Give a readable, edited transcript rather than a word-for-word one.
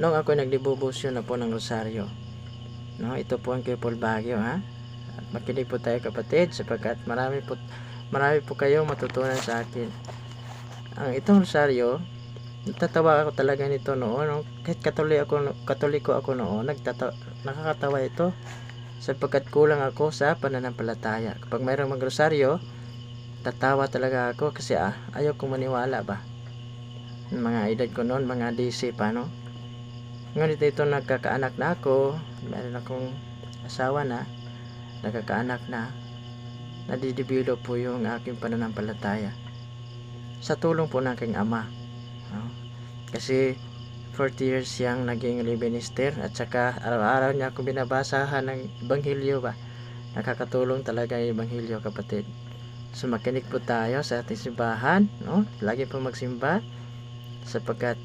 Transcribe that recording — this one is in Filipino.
nung ako naglibubusyo na po ng rosaryo. No, ito po ang Kipol Baguio, ha. At makinig po tayo kapatid, sapagkat marami po kayong matutunan sa akin. Ang itong rosaryo, natatawa ako talaga nito noon, no? Kahit katoliko ako noon, nakakatawa ito sapagkat kulang ako sa pananampalataya. Kapag mayroong magrosaryo, tatawa talaga ako kasi ayaw kong maniwala ba. Mga edad ko noon, mga DC pa, no? Ngunit ito nagkakaanak na ako, meron akong asawa na, nagkakaanak na, nadidevelop po yung aking pananampalataya sa tulong po ng aking ama, no? Kasi 40 years siyang naging lay minister at saka araw-araw niya akong binabasahan ng ebanghelyo ba. Nakakatulong talaga yung ebanghelyo kapatid. So makinig po tayo sa ating simbahan, no? Lagi po magsimba sapagkat